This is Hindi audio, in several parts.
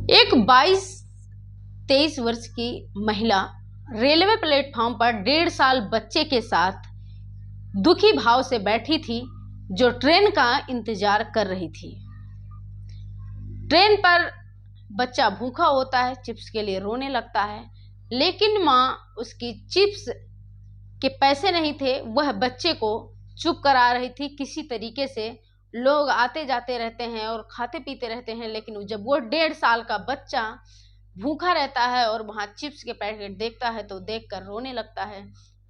एक 22-23 वर्ष की महिला रेलवे प्लेटफॉर्म पर 1.5 साल बच्चे के साथ दुखी भाव से बैठी थी, जो ट्रेन का इंतजार कर रही थी। ट्रेन पर बच्चा भूखा होता है, चिप्स के लिए रोने लगता है, लेकिन माँ उसकी चिप्स के पैसे नहीं थे, वह बच्चे को चुप करा रही थी। किसी तरीके से लोग आते जाते रहते हैं और खाते पीते रहते हैं, लेकिन जब वो 1.5 साल का बच्चा भूखा रहता है और वहाँ चिप्स के पैकेट देखता है तो देखकर रोने लगता है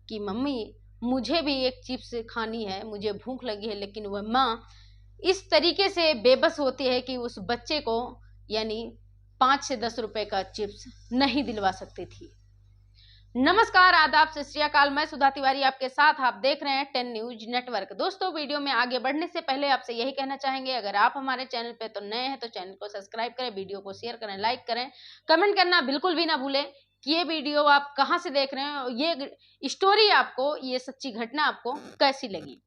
कि मम्मी मुझे भी एक चिप्स खानी है, मुझे भूख लगी है। लेकिन वह माँ इस तरीके से बेबस होती है कि उस बच्चे को यानी 5 से 10 रुपए का चिप्स नहीं दिलवा सकती थी। नमस्कार, आदाब, सत श्री अकाल। मैं सुधा तिवारी आपके साथ, आप देख रहे हैं 10 न्यूज नेटवर्क। दोस्तों, वीडियो में आगे बढ़ने से पहले आपसे यही कहना चाहेंगे, अगर आप हमारे चैनल पे तो नए हैं तो चैनल को सब्सक्राइब करें, वीडियो को शेयर करें, लाइक करें, कमेंट करना बिल्कुल भी ना भूलें कि ये वीडियो आप कहां से देख रहे हैं और ये स्टोरी आपको, ये सच्ची घटना आपको कैसी लगी।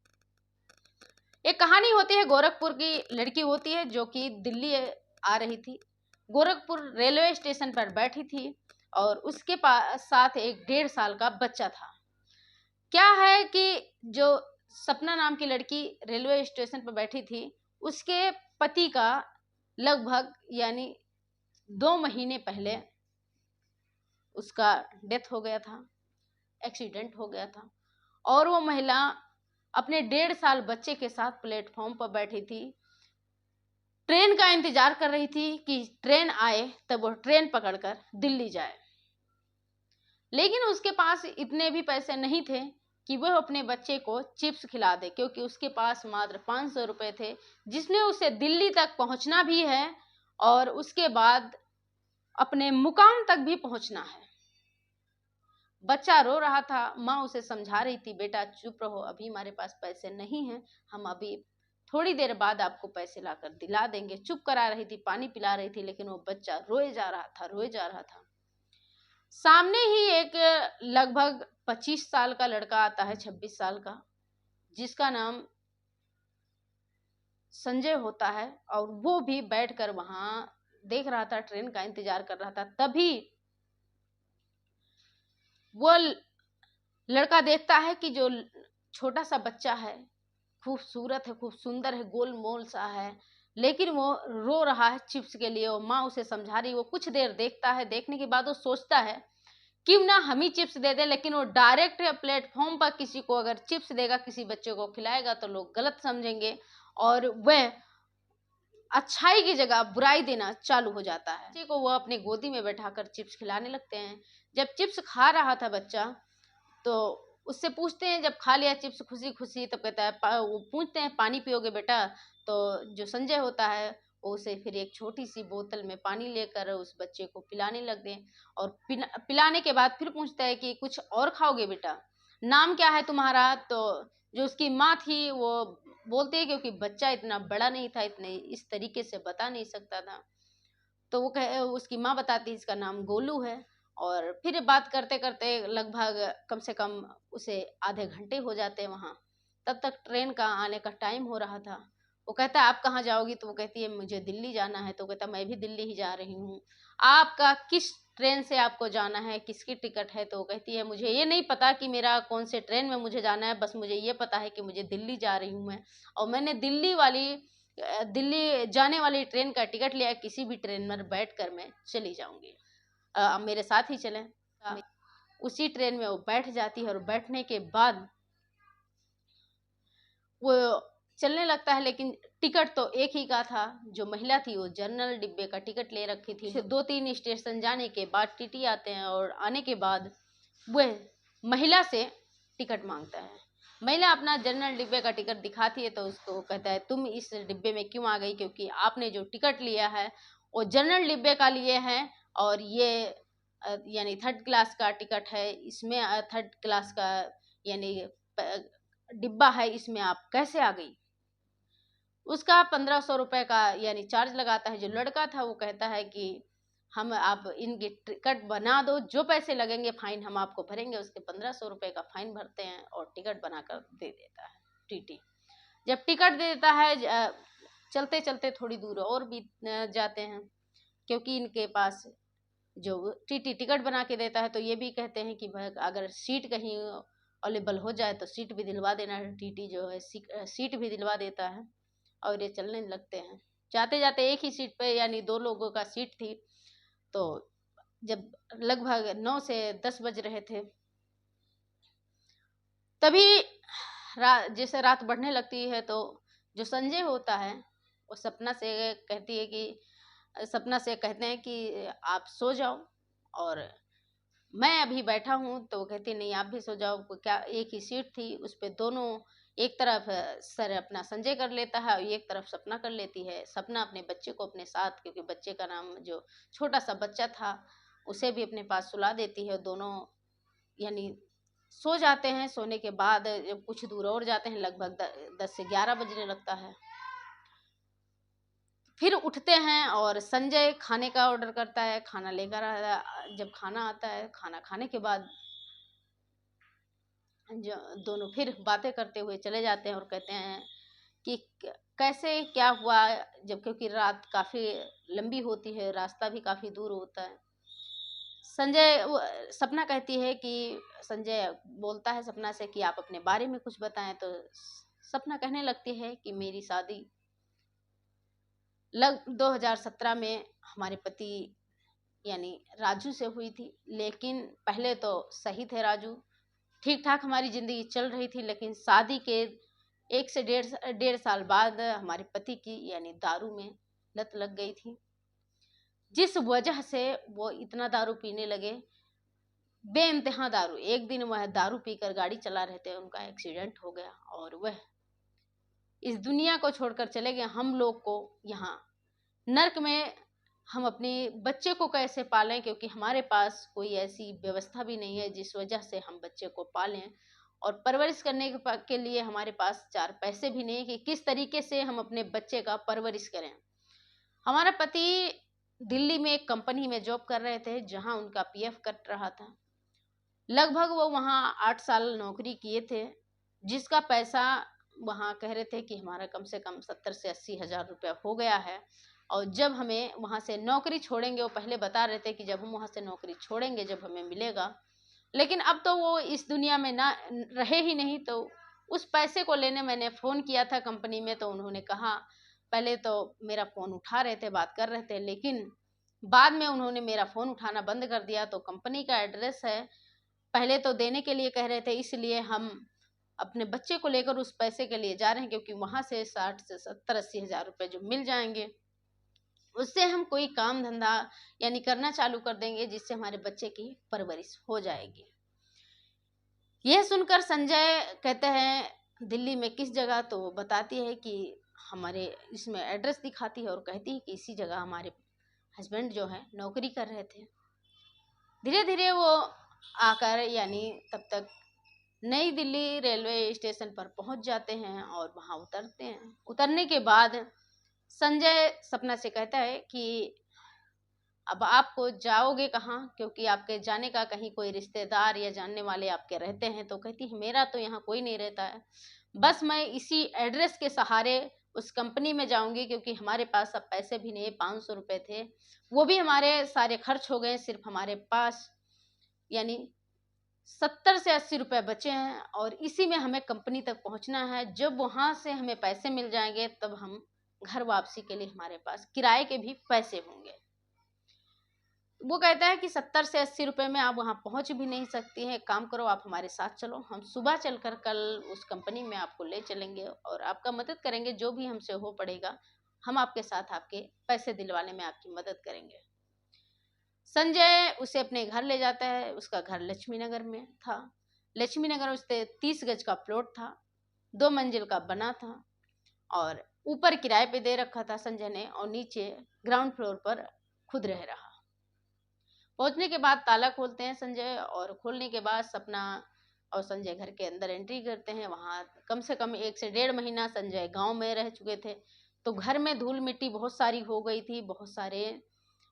एक कहानी होती है, गोरखपुर की लड़की होती है जो कि दिल्ली आ रही थी। गोरखपुर रेलवे स्टेशन पर बैठी थी और उसके पास साथ एक 1.5 साल का बच्चा था। क्या है कि जो सपना नाम की लड़की रेलवे स्टेशन पर बैठी थी, उसके पति का लगभग यानी 2 महीने पहले उसका डेथ हो गया था, एक्सीडेंट हो गया था। और वो महिला अपने 1.5 साल बच्चे के साथ प्लेटफॉर्म पर बैठी थी, ट्रेन का इंतजार कर रही थी कि ट्रेन आए तब वो ट्रेन पकड़कर दिल्ली जाए। लेकिन उसके पास इतने भी पैसे नहीं थे कि वह अपने बच्चे को चिप्स खिला दे, क्योंकि उसके पास मात्र 500 रुपए थे, जिसने उसे दिल्ली तक पहुंचना भी है और उसके बाद अपने मुकाम तक भी पहुंचना है। बच्चा रो रहा था, माँ उसे समझा रही थी, बेटा चुप रहो, अभी हमारे पास पैसे नहीं हैं, हम अभी थोड़ी देर बाद आपको पैसे लाकर दिला देंगे। चुप करा रही थी, पानी पिला रही थी, लेकिन वो बच्चा रोए जा रहा था। सामने ही एक लगभग 25 साल का लड़का आता है, 26 साल का, जिसका नाम संजय होता है, और वो भी बैठकर वहां देख रहा था, ट्रेन का इंतजार कर रहा था। तभी वो लड़का देखता है कि जो छोटा सा बच्चा है, खूबसूरत है, खूब सुंदर है, गोल मोल सा है, लेकिन वो रो रहा है चिप्स के लिए। और माँ उसे समझा रही। वो कुछ देर देखता है, देखने के बाद वो सोचता है क्यों ना हम ही चिप्स दे दे। लेकिन वो डायरेक्ट प्लेटफॉर्म पर किसी को अगर चिप्स देगा, किसी बच्चे को खिलाएगा तो लोग गलत समझेंगे और वह अच्छाई की जगह बुराई देना चालू हो जाता है। बच्चे को वो अपनी गोदी में बैठाकर चिप्स खिलाने लगते हैं। जब चिप्स खा रहा था बच्चा, तो उससे पूछते हैं, जब खा लिया चिप्स खुशी खुशी, तो कहता है, वो पूछते हैं पानी पियोगे बेटा? तो जो संजय होता है वो उसे फिर एक छोटी सी बोतल में पानी लेकर उस बच्चे को पिलाने लग गए। और पिलाने के बाद फिर पूछता है कि कुछ और खाओगे बेटा, नाम क्या है तुम्हारा? तो जो उसकी माँ थी वो बोलती है, क्योंकि बच्चा इतना बड़ा नहीं था, इतने इस तरीके से बता नहीं सकता था, तो वो उसकी माँ बताती है इसका नाम गोलू है। और फिर बात करते करते लगभग कम से कम उसे आधे घंटे हो जाते हैं वहाँ। तब तक ट्रेन का आने का टाइम हो रहा था। वो कहता है आप कहाँ जाओगी? तो वो कहती है मुझे दिल्ली जाना है। तो कहता मैं भी दिल्ली ही जा रही हूँ। आपका किस ट्रेन से आपको जाना है, किसकी टिकट है? तो वो कहती है मुझे ये नहीं पता कि मेरा कौन से ट्रेन में मुझे जाना है, बस मुझे ये पता है कि मुझे दिल्ली जा रही हूँ मैं, और मैंने दिल्ली जाने वाली ट्रेन का टिकट लिया, किसी भी ट्रेन में बैठकर मैं चली जाऊंगी, आप मेरे साथ ही चलें। उसी ट्रेन में वो बैठ जाती है और बैठने के बाद वो चलने लगता है। लेकिन टिकट तो एक ही का था। जो महिला थी वो जनरल डिब्बे का टिकट ले रखी थी। 2-3 स्टेशन जाने के बाद टीटी आते हैं और आने के बाद वह महिला से टिकट मांगता है। महिला अपना जनरल डिब्बे का टिकट दिखाती है तो उसको कहता है तुम इस डिब्बे में क्यों आ गई, क्योंकि आपने जो टिकट लिया है वो जनरल डिब्बे का लिए है, और ये यानी 3rd क्लास का टिकट है, इसमें 3rd क्लास का यानी डिब्बा है, इसमें आप कैसे आ गई? उसका 1500 रुपए का यानी चार्ज लगाता है। जो लड़का था वो कहता है कि हम आप इनकी टिकट बना दो, जो पैसे लगेंगे फाइन हम आपको भरेंगे। उसके 1500 रुपए का फाइन भरते हैं और टिकट बनाकर दे देता है टीटी। जब टिकट दे देता है, चलते चलते थोड़ी दूर और भी जाते हैं। क्योंकि इनके पास जो टीटी टिकट बना के देता है, तो ये भी कहते हैं कि भाई अगर सीट कहीं अवेलेबल हो जाए तो सीट भी दिलवा देना। टीटी जो है सीट भी दिलवा देता है और ये चलने लगते हैं। जाते जाते एक ही सीट पे यानी 2 लोगों का सीट थी। तो जब लगभग 9 से 10 बज रहे थे, तभी जैसे रात बढ़ने लगती है, तो जो संजय होता है वो सपना से कहते हैं कि आप सो जाओ और मैं अभी बैठा हूँ। तो वो कहती नहीं, आप भी सो जाओ। क्या एक ही सीट थी, उस पे दोनों, एक तरफ सर अपना संजय कर लेता है और एक तरफ सपना कर लेती है। सपना अपने बच्चे को अपने साथ, क्योंकि बच्चे का नाम जो छोटा सा बच्चा था उसे भी अपने पास सुला देती है। दोनों यानी सो जाते हैं। सोने के बाद जब कुछ दूर और जाते हैं, लगभग 10 से 11 बजने लगता है। फिर उठते हैं और संजय खाने का ऑर्डर करता है, खाना लेकर आता है। जब खाना आता है, खाना खाने के बाद जो दोनों फिर बातें करते हुए चले जाते हैं और कहते हैं कि कैसे क्या हुआ, जब क्योंकि रात काफ़ी लंबी होती है, रास्ता भी काफ़ी दूर होता है। सपना कहती है कि संजय बोलता है सपना से कि आप अपने बारे में कुछ बताएं। तो सपना कहने लगती है कि मेरी शादी 2017 में हमारे पति यानी राजू से हुई थी। लेकिन पहले तो सही थे राजू, ठीक ठाक हमारी ज़िंदगी चल रही थी। लेकिन शादी के 1 से डेढ़ साल बाद हमारे पति की यानी दारू में लत लग गई थी, जिस वजह से वो इतना दारू पीने लगे, बेइंतहा दारू। एक दिन वह दारू पीकर गाड़ी चला रहे थे, उनका एक्सीडेंट हो गया और वह इस दुनिया को छोड़कर चले गए। हम लोग को यहाँ नर्क में हम अपने बच्चे को कैसे पालें, क्योंकि हमारे पास कोई ऐसी व्यवस्था भी नहीं है जिस वजह से हम बच्चे को पालें। और परवरिश करने के लिए हमारे पास 4 पैसे भी नहीं कि किस तरीके से हम अपने बच्चे का परवरिश करें। हमारा पति दिल्ली में एक कंपनी में जॉब कर रहे थे, जहां उनका पीएफ कट रहा था। लगभग वो वहाँ 8 साल नौकरी किए थे, जिसका पैसा वहाँ कह रहे थे कि हमारा कम से कम 70 से 80 हज़ार रुपया हो गया है। और जब हमें वहाँ से नौकरी छोड़ेंगे, वो पहले बता रहे थे कि जब हम वहाँ से नौकरी छोड़ेंगे जब हमें मिलेगा। लेकिन अब तो वो इस दुनिया में ना रहे ही नहीं। तो उस पैसे को लेने मैंने फ़ोन किया था कंपनी में, तो उन्होंने कहा, पहले तो मेरा फ़ोन उठा रहे थे, बात कर रहे थे, लेकिन बाद में उन्होंने मेरा फ़ोन उठाना बंद कर दिया। तो कंपनी का एड्रेस है, पहले तो देने के लिए कह रहे थे, इसलिए हम अपने बच्चे को लेकर उस पैसे के लिए जा रहे हैं, क्योंकि वहाँ से 60 से 70-80 हज़ार रुपये जो मिल जाएंगे, उससे हम कोई काम धंधा यानी करना चालू कर देंगे, जिससे हमारे बच्चे की परवरिश हो जाएगी। यह सुनकर संजय कहते हैं दिल्ली में किस जगह, तो वो बताती है कि हमारे इसमें एड्रेस दिखाती है और कहती है कि इसी जगह हमारे हस्बैंड जो है नौकरी कर रहे थे। धीरे धीरे वो आकर यानी तब तक नई दिल्ली रेलवे स्टेशन पर पहुंच जाते हैं और वहां उतरते हैं। उतरने के बाद संजय सपना से कहता है कि अब आपको जाओगे कहाँ, क्योंकि आपके जाने का कहीं कोई रिश्तेदार या जानने वाले आपके रहते हैं। तो कहती है मेरा तो यहाँ कोई नहीं रहता है, बस मैं इसी एड्रेस के सहारे उस कंपनी में जाऊंगी, क्योंकि हमारे पास अब पैसे भी नहीं, 500 रुपये थे, वो भी हमारे सारे खर्च हो गए। सिर्फ हमारे पास यानी 70 से 80 रुपये बचे हैं और इसी में हमें कंपनी तक पहुंचना है। जब वहां से हमें पैसे मिल जाएंगे तब हम घर वापसी के लिए हमारे पास किराए के भी पैसे होंगे। वो कहता है कि 70 से 80 रुपये में आप वहां पहुंच भी नहीं सकती हैं। काम करो, आप हमारे साथ चलो, हम सुबह चलकर कल उस कंपनी में आपको ले चलेंगे और आपका मदद करेंगे, जो भी हमसे हो पड़ेगा हम आपके साथ आपके पैसे दिलवाने में आपकी मदद करेंगे। संजय उसे अपने घर ले जाता है। उसका घर लक्ष्मी नगर में था। लक्ष्मी नगर उससे 30 गज का प्लॉट था, 2 मंजिल का बना था और ऊपर किराए पे दे रखा था संजय ने, और नीचे ग्राउंड फ्लोर पर खुद रह रहा। पहुंचने के बाद ताला खोलते हैं संजय, और खोलने के बाद सपना और संजय घर के अंदर एंट्री करते हैं। वहाँ कम से कम 1 से 1.5 महीना संजय गांव में रह चुके थे, तो घर में धूल मिट्टी बहुत सारी हो गई थी। बहुत सारे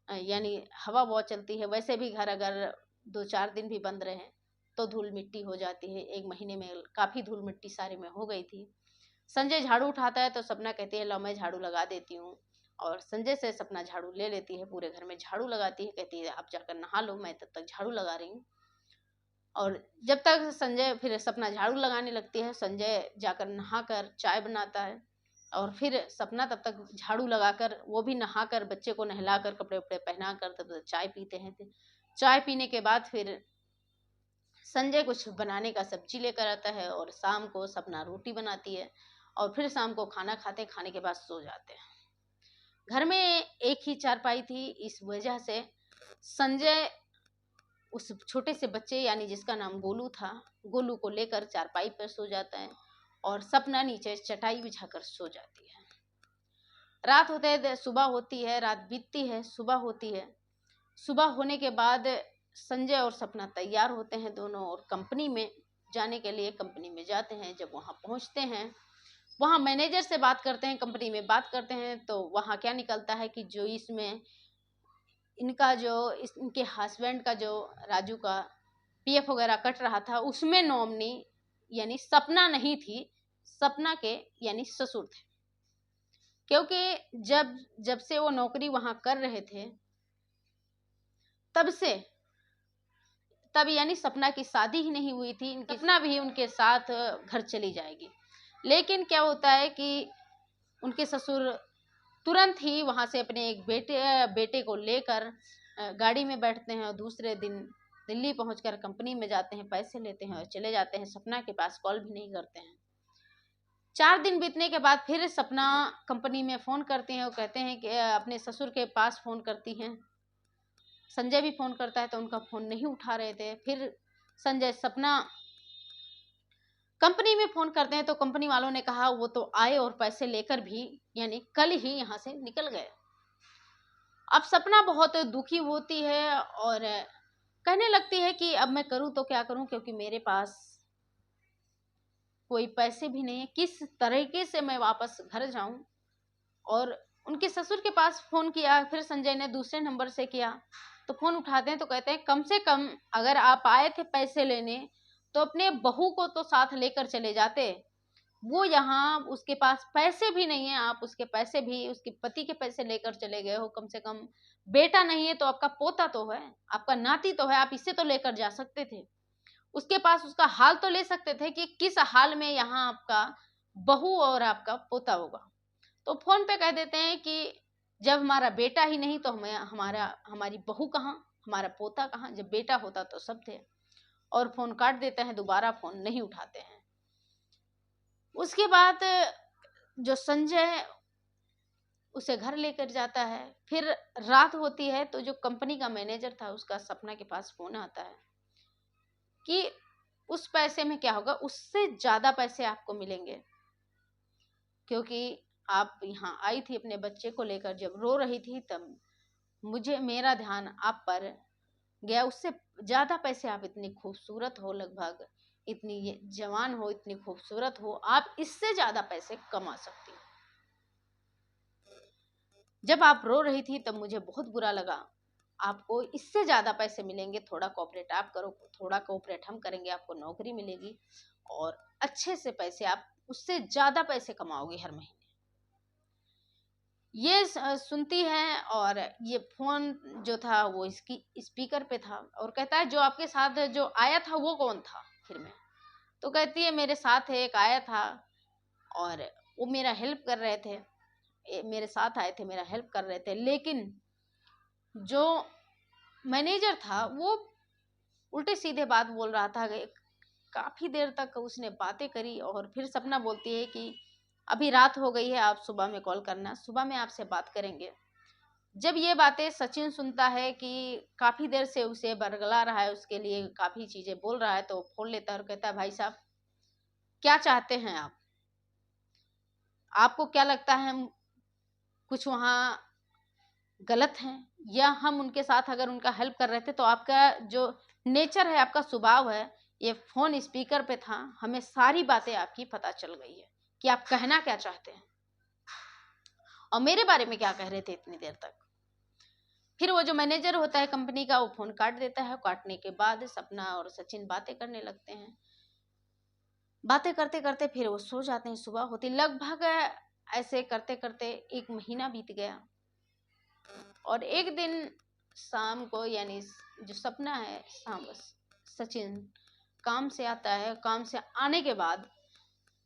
यानी हवा बहुत चलती है, वैसे भी घर अगर 2-4 दिन भी बंद रहे तो धूल मिट्टी हो जाती है। 1 महीने में काफ़ी धूल मिट्टी सारे में हो गई थी। संजय झाड़ू उठाता है तो सपना कहती है लो मैं झाड़ू लगा देती हूँ, और संजय से सपना झाड़ू ले लेती है, पूरे घर में झाड़ू लगाती है, कहती है आप जाकर नहा लो, मैं तब तक झाड़ू लगा रही हूँ। और जब तक संजय, फिर सपना झाड़ू लगाने लगती है, संजय जाकर नहाकर चाय बनाता है और फिर सपना तब तक झाड़ू लगाकर, वो भी नहाकर, बच्चे को नहलाकर, कपड़े उपड़े पहनाकर तब तक चाय पीते हैं। चाय पीने के बाद फिर संजय कुछ बनाने का सब्जी लेकर आता है और शाम को सपना रोटी बनाती है और फिर शाम को खाना खाते, खाने के बाद सो जाते हैं। घर में एक ही चारपाई थी, इस वजह से संजय उस छोटे से बच्चे यानी जिसका नाम गोलू था, गोलू को लेकर चारपाई पर सो जाता है और सपना नीचे चटाई बिछाकर सो जाती है। रात होते है, सुबह होती है, रात बीतती है, सुबह होती है। सुबह होने के बाद संजय और सपना तैयार होते हैं दोनों और कंपनी में जाने के लिए कंपनी में जाते हैं। जब वहां पहुंचते हैं, वहां मैनेजर से बात करते हैं, कंपनी में बात करते हैं, तो वहां क्या निकलता है कि जो इसमें इनका जो इनके हस्बैंड का जो राजू का पीएफ वगैरह कट रहा था, उसमें नॉमिनी यानी सपना नहीं थी, सपना के यानी ससुर थे। क्योंकि जब जब से वो नौकरी वहां कर रहे थे तब यानी सपना की शादी ही नहीं हुई थी, सपना भी उनके साथ घर चली जाएगी। लेकिन क्या होता है कि उनके ससुर तुरंत ही वहां से अपने एक बेटे को लेकर गाड़ी में बैठते हैं और दूसरे दिन दिल्ली पहुंचकर कंपनी में जाते हैं, पैसे लेते हैं और चले जाते हैं। सपना के पास कॉल भी नहीं करते हैं। 4 दिन बीतने के बाद फिर सपना कंपनी में फोन करते हैं और कहते हैं कि अपने ससुर के पास फोन करती हैं। संजय भी फोन करता है तो उनका फोन नहीं उठा रहे थे। फिर संजय सपना कंपनी में फोन करते हैं तो कंपनी वालों ने कहा वो तो आए और पैसे लेकर भी यानी कल ही यहाँ से निकल गए। अब सपना बहुत दुखी होती है और कहने लगती है कि अब मैं करूं तो क्या करूं, क्योंकि मेरे पास कोई पैसे भी नहीं है, किस तरीके से मैं वापस घर जाऊं। और उनके ससुर के पास फोन किया, फिर संजय ने दूसरे नंबर से किया तो फोन उठाते हैं तो कहते हैं कम से कम अगर आप आए थे पैसे लेने तो अपने बहू को तो साथ लेकर चले जाते। वो यहाँ उसके पास पैसे भी नहीं है, आप उसके पैसे भी, उसके पति के पैसे लेकर चले गए हो। कम से कम बेटा नहीं है तो आपका पोता तो है, आपका नाती तो है, आप इससे तो लेकर जा सकते थे। उसके पास उसका हाल तो ले सकते थे कि किस हाल में यहाँ आपका बहू और आपका पोता होगा। तो फोन पे कह देते हैं कि जब हमारा बेटा ही नहीं तो हमारी बहू कहाँ, हमारा पोता कहाँ, जब बेटा होता तो सब थे। और फोन काट देते हैं, दोबारा फोन नहीं उठाते हैं। उसके बाद जो संजय उसे घर लेकर जाता है, फिर रात होती है तो जो कंपनी का मैनेजर था उसका सपना के पास फोन आता है कि उस पैसे में क्या होगा, उससे ज्यादा पैसे आपको मिलेंगे, क्योंकि आप यहाँ आई थी अपने बच्चे को लेकर, जब रो रही थी तब मेरा ध्यान आप पर गया, उससे ज्यादा पैसे, आप इतनी खूबसूरत हो, लगभग इतनी जवान हो, इतनी खूबसूरत हो, आप इससे ज्यादा पैसे कमा सकती हो। जब आप रो रही थी तब मुझे बहुत बुरा लगा, आपको इससे ज्यादा पैसे मिलेंगे, थोड़ा कोऑपरेट आप करो, थोड़ा कोऑपरेट हम करेंगे, आपको नौकरी मिलेगी और अच्छे से पैसे, आप उससे ज्यादा पैसे कमाओगे हर महीने। ये सुनती है और ये फोन जो था वो इसकी स्पीकर पे था और कहता है जो आपके साथ जो आया था वो कौन था फिर में। तो कहती है मेरे साथ एक आया था और वो मेरा हेल्प कर रहे थे, मेरे साथ आए थे, मेरा हेल्प कर रहे थे, लेकिन जो मैनेजर था वो उल्टे सीधे बात बोल रहा था। काफी देर तक उसने बातें करी और फिर सपना बोलती है कि अभी रात हो गई है, आप सुबह में कॉल करना, सुबह में आपसे बात करेंगे। जब ये बातें सचिन सुनता है कि काफी देर से उसे बरगला रहा है, उसके लिए काफी चीजें बोल रहा है, तो फोन लेता है और कहता है भाई साहब क्या चाहते हैं आप, आपको क्या लगता है हम कुछ वहाँ गलत हैं, या हम उनके साथ अगर उनका हेल्प कर रहे थे तो आपका जो नेचर है, आपका स्वभाव है, ये फोन स्पीकर पे था, हमें सारी बातें आपकी पता चल गई है कि आप कहना क्या चाहते हैं और मेरे बारे में क्या कह रहे थे इतनी देर तक। फिर वो जो मैनेजर होता है कंपनी का, वो फोन काट देता है। काटने के बाद सपना और सचिन बातें करने लगते हैं, बातें करते करते फिर वो सो जाते हैं। सुबह होती लगभग ऐसे करते करते 1 महीना बीत गया और एक दिन शाम को, यानी जो सपना है, शाम सचिन काम से आता है। काम से आने के बाद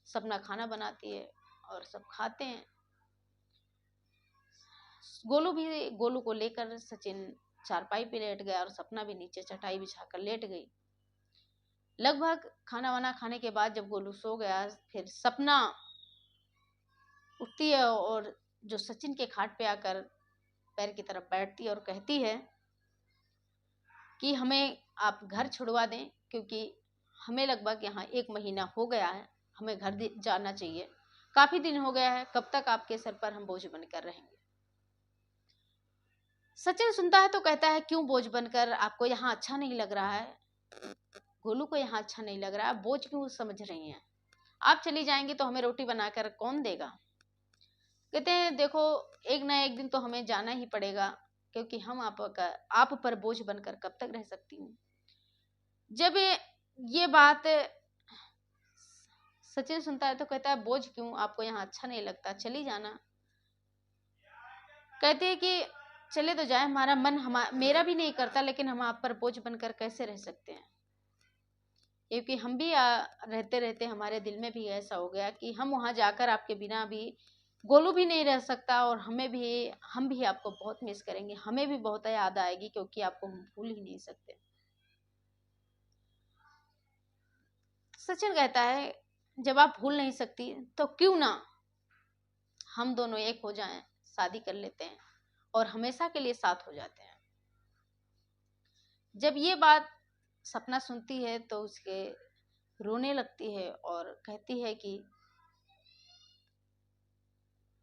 सपना खाना बनाती है और सब खाते हैं। गोलू को लेकर सचिन चारपाई पे लेट गया और सपना भी नीचे चटाई बिछाकर लेट गई। लगभग खाना वाना खाने के बाद जब गोलू सो गया, फिर सपना उठती है और जो सचिन के खाट पे आकर पैर की तरफ बैठती है और कहती है कि हमें आप घर छुड़वा दें, क्योंकि हमें लगभग यहाँ 1 महीना हो गया है, हमें घर जाना चाहिए, काफी दिन हो गया है, कब तक आपके सर पर हम बोझ बनकर रहेंगे। सचिन सुनता है तो कहता है, क्यों बोझ बनकर? आपको यहाँ अच्छा नहीं लग रहा है? गोलू को यहाँ अच्छा नहीं लग रहा है, बोझ क्यों समझ रही हैं? आप चली जाएंगी तो हमें रोटी बनाकर कौन देगा? कहते हैं, देखो एक ना एक दिन तो हमें जाना ही पड़ेगा, क्योंकि हम आप पर बोझ बनकर कब तक रह सकती हूँ। जब ये बात सचिन सुनता है तो कहता है, बोझ क्यों? आपको यहाँ अच्छा नहीं लगता, चली जाना। कहते हैं कि चले तो जाए, हमारा मन मेरा भी नहीं करता, लेकिन हम आप पर बोझ बनकर कैसे रह सकते हैं? क्योंकि हम भी रहते रहते हमारे दिल में भी ऐसा हो गया कि हम वहां जाकर आपके बिना भी, गोलू भी नहीं रह सकता और हम भी आपको बहुत मिस करेंगे, हमें भी बहुत याद आएगी, क्योंकि आपको हम भूल ही नहीं सकते। सचिन कहता है, जब आप भूल नहीं सकती तो क्यों ना हम दोनों एक हो जाएं, शादी कर लेते हैं और हमेशा के लिए साथ हो जाते हैं। जब ये बात सपना सुनती है तो उसके रोने लगती है और कहती है कि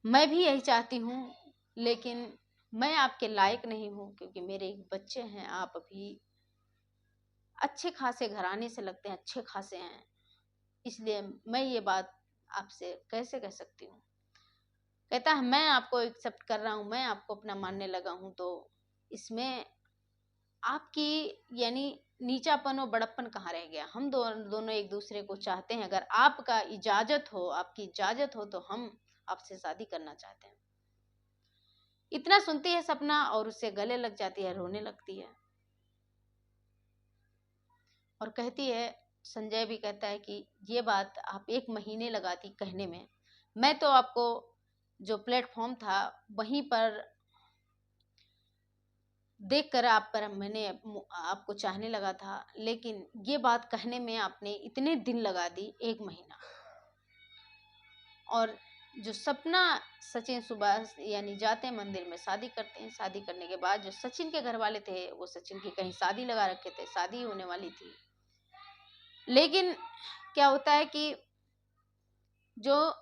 मैं भी यही चाहती हूँ, लेकिन मैं आपके लायक नहीं हूँ, क्योंकि मेरे एक बच्चे हैं, आप अभी अच्छे खासे घराने से लगते हैं, अच्छे खासे हैं, इसलिए मैं ये बात आपसे कैसे कह सकती हूँ। कहता है, मैं आपको एक्सेप्ट कर रहा हूँ, मैं आपको अपना मानने लगा हूँ, तो इसमें आपकी यानी नीचापन और बड़प्पन कहाँ रह गया? हम दोनों एक दूसरे को चाहते हैं, अगर आपकी इजाजत हो तो हम आपसे शादी करना चाहते हैं। इतना सुनती है सपना और उससे गले लग जाती है, रोने लगती है और कहती है, संजय भी कहता है कि ये बात आप 1 महीने लगाती कहने में, मैं तो आपको जो प्लेटफॉर्म था वहीं पर देखकर मैंने आपको चाहने लगा था, लेकिन ये बात कहने में आपने इतने दिन लगा दी, 1 महीना। और जो सपना सचिन सुबह यानी जाते हैं मंदिर में, शादी करते हैं। शादी करने के बाद जो सचिन के घर वाले थे, वो सचिन की कहीं शादी लगा रखे थे, शादी होने वाली थी। लेकिन क्या होता है कि जो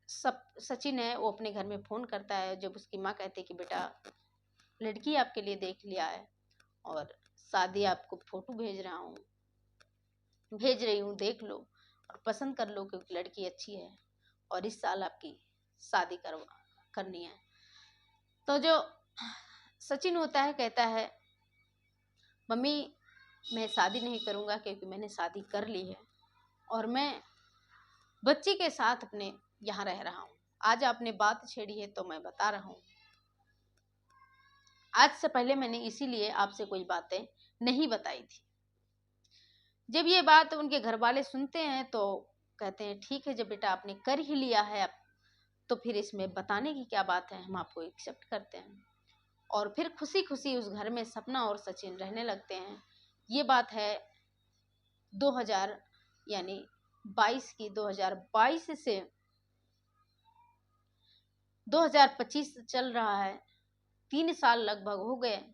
सचिन है वो अपने घर में फोन करता है, जब उसकी माँ कहती है कि बेटा लड़की आपके लिए देख लिया है और शादी आपको फोटो भेज रही हूँ, देख लो और पसंद कर लो, क्योंकि लड़की अच्छी है और इस साल आपकी शादी करनी है। तो जो सचिन होता है कहता है, मम्मी मैं शादी नहीं करूँगा, क्योंकि मैंने शादी कर ली है और मैं बच्ची के साथ अपने यहाँ रह रहा हूँ। आज आपने बात छेड़ी है तो मैं बता रहा हूँ, आज से पहले मैंने इसीलिए आपसे कोई बातें नहीं बताई थी। जब ये बात उनके घर वाले सुनते हैं तो कहते हैं, ठीक है, जब बेटा आपने कर ही लिया है तो फिर इसमें बताने की क्या बात है, हम आपको एक्सेप्ट करते हैं। और फिर खुशी खुशी उस घर में सपना और सचिन रहने लगते हैं। ये बात है 2000 यानी 22 की, 2022 से 2025 चल रहा है, 3 साल लगभग हो गए।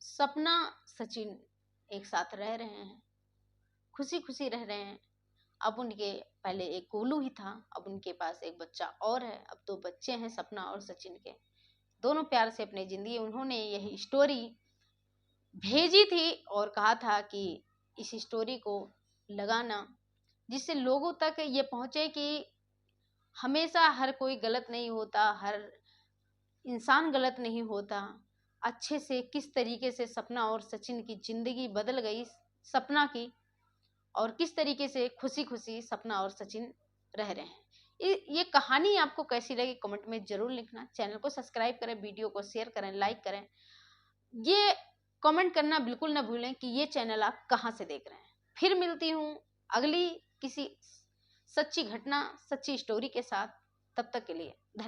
सपना सचिन एक साथ रह रहे हैं, खुशी खुशी रह रहे हैं। अब उनके पहले एक गोलू ही था, अब उनके पास एक बच्चा और है, अब 2 बच्चे हैं सपना और सचिन के। दोनों प्यार से अपनी जिंदगी, उन्होंने यही स्टोरी भेजी थी और कहा था कि इस स्टोरी को लगाना, जिससे लोगों तक ये पहुंचे कि हमेशा हर कोई गलत नहीं होता, हर इंसान गलत नहीं होता। अच्छे से किस तरीके से सपना और सचिन की जिंदगी बदल गई, सपना की, और किस तरीके से खुशी खुशी सपना और सचिन रह रहे हैं। ये कहानी आपको कैसी लगी कमेंट में जरूर लिखना। चैनल को सब्सक्राइब करें, वीडियो को शेयर करें, लाइक करें। ये कमेंट करना बिल्कुल ना भूलें कि ये चैनल आप कहाँ से देख रहे हैं। फिर मिलती हूँ अगली किसी सच्ची घटना, सच्ची स्टोरी के साथ। तब तक के लिए धन्यवाद।